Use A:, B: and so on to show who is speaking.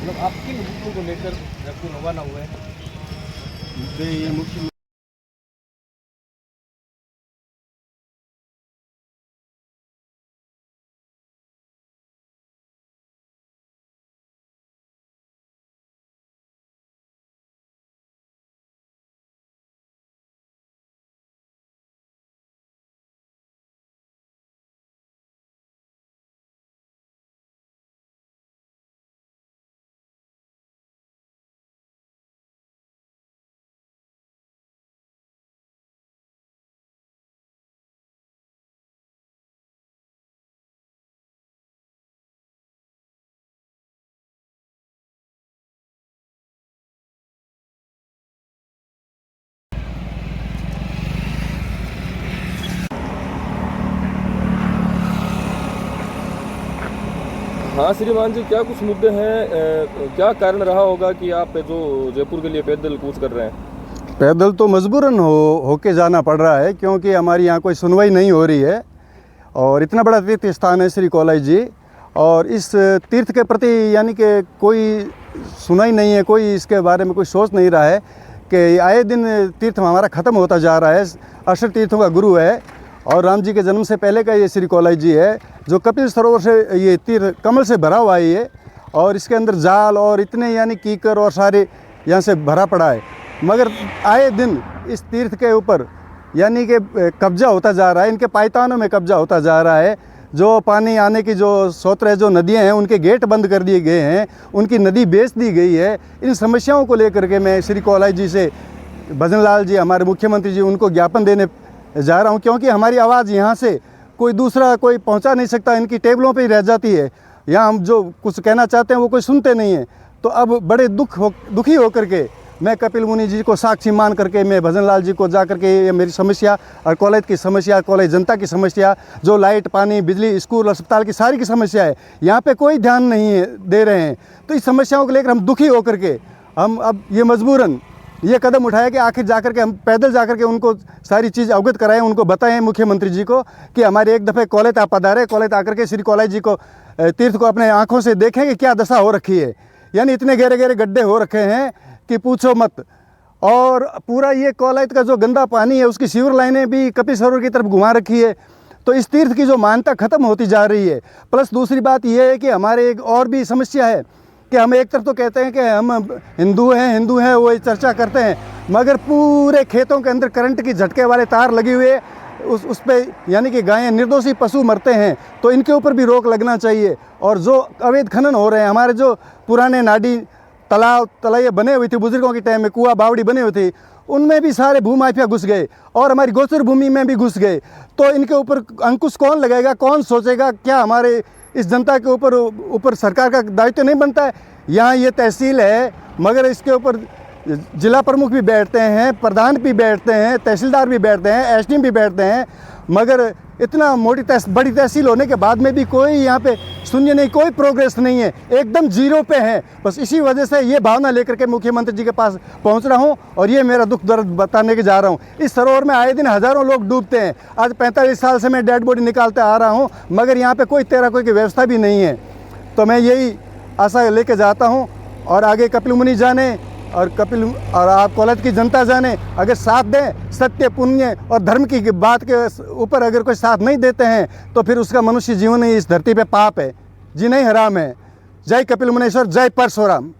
A: मतलब आप किन मुद्दों को लेकर आपको रवाना हुए हैं?
B: मुद्दे ये मुख्य
C: हाँ श्रीमान जी, क्या कुछ मुद्दे हैं? क्या कारण रहा होगा कि आप जो जयपुर के लिए पैदल कूच कर रहे हैं?
B: पैदल तो मजबूरन होके जाना पड़ रहा है, क्योंकि हमारी यहाँ कोई सुनवाई नहीं हो रही है। और इतना बड़ा तीर्थ स्थान है श्री कौलाई जी, और इस तीर्थ के प्रति यानी कि कोई सुनाई नहीं है, कोई इसके बारे में कोई सोच नहीं रहा है कि आए दिन तीर्थ हमारा ख़त्म होता जा रहा है। अक्षर तीर्थों का गुरु है और राम जी के जन्म से पहले का ये श्री कौलाई जी है, जो कपिल सरोवर से ये तीर्थ कमल से भरा हुआ है ये, और इसके अंदर जाल और इतने यानी कीकर और सारे यहाँ से भरा पड़ा है। मगर आए दिन इस तीर्थ के ऊपर यानी कि कब्जा होता जा रहा है, इनके पायतानों में कब्जा होता जा रहा है। जो पानी आने की जो स्रोत है, जो नदियाँ हैं, उनके गेट बंद कर दिए गए हैं, उनकी नदी बेच दी गई है। इन समस्याओं को लेकर के मैं श्री कौलाई जी से, भजन लाल जी हमारे मुख्यमंत्री जी, उनको ज्ञापन देने जा रहा हूँ, क्योंकि हमारी आवाज़ यहाँ से कोई दूसरा कोई पहुँचा नहीं सकता, इनकी टेबलों पे ही रह जाती है। यहाँ हम जो कुछ कहना चाहते हैं वो कोई सुनते नहीं है। तो अब बड़े दुखी होकर के मैं कपिल मुनि जी को साक्षी मान करके मैं भजन लाल जी को जा करके ये मेरी समस्या और कॉलेज की समस्या, कॉलेज जनता की समस्या, जो लाइट पानी बिजली स्कूल अस्पताल की सारी की समस्या है, यहाँ पे कोई ध्यान नहीं दे रहे हैं। तो इस समस्याओं को लेकर हम दुखी होकर के हम अब ये मजबूरन ये कदम उठाया कि आखिर जाकर के हम पैदल जाकर के उनको सारी चीज़ अवगत कराएं, उनको बताएं मुख्यमंत्री जी को कि हमारे एक दफ़े कॉलेज आप पधारें, कॉलेज आकर के श्री कौलाई जी को तीर्थ को अपने आँखों से देखें कि क्या दशा हो रखी है। यानी इतने गहरे गहरे गड्ढे हो रखे हैं कि पूछो मत। और पूरा ये कॉलेज का जो गंदा पानी है, उसकी सीवर लाइनें भी कपिल सरोवर की तरफ घुमा रखी है। तो इस तीर्थ की जो मान्यता ख़त्म होती जा रही है। प्लस दूसरी बात यह है कि हमारे एक और भी समस्या है कि हम एक तरफ तो कहते हैं कि हम हिंदू हैं वो चर्चा करते हैं, मगर पूरे खेतों के अंदर करंट की झटके वाले तार लगे हुए उस पे यानी कि गायें, निर्दोषी पशु मरते हैं। तो इनके ऊपर भी रोक लगना चाहिए। और जो अवैध खनन हो रहे हैं, हमारे जो पुराने नाडी तालाब तलाइयाँ बने हुई थी बुजुर्गों के टाइम में, कुआं बावड़ी बने हुए थे, उनमें भी सारे भूमाफिया घुस गए और हमारी गोचर भूमि में भी घुस गए। तो इनके ऊपर अंकुश कौन लगाएगा, कौन सोचेगा? क्या हमारे इस जनता के ऊपर सरकार का दायित्व नहीं बनता है? यहाँ ये तहसील है, मगर इसके ऊपर जिला प्रमुख भी बैठते हैं, प्रधान भी बैठते हैं, तहसीलदार भी बैठते हैं, एसडीएम भी बैठते हैं, मगर इतना बड़ी तहसील होने के बाद में भी कोई यहाँ पे सुनिए नहीं, कोई प्रोग्रेस नहीं है, एकदम जीरो पे है। बस इसी वजह से ये भावना लेकर के मुख्यमंत्री जी के पास पहुँच रहा हूँ और ये मेरा दुख दर्द बताने के जा रहा हूँ। इस सरोवर में आए दिन हज़ारों लोग डूबते हैं। आज 45 साल से मैं डेड बॉडी निकालते आ रहा हूँ, मगर यहाँ पे कोई तेरा कोई की व्यवस्था भी नहीं है। तो मैं यही आशा लेके जाता हूँ और आगे कपिल मुनि जाने और आप कॉलेज की जनता जाने, अगर साथ दें, सत्य पुण्य और धर्म की बात के ऊपर अगर कोई साथ नहीं देते हैं तो फिर उसका मनुष्य जीवन ही इस धरती पे पाप है, जी नहीं हराम है। जय कपिल मुनीश्वर, जय परशुराम।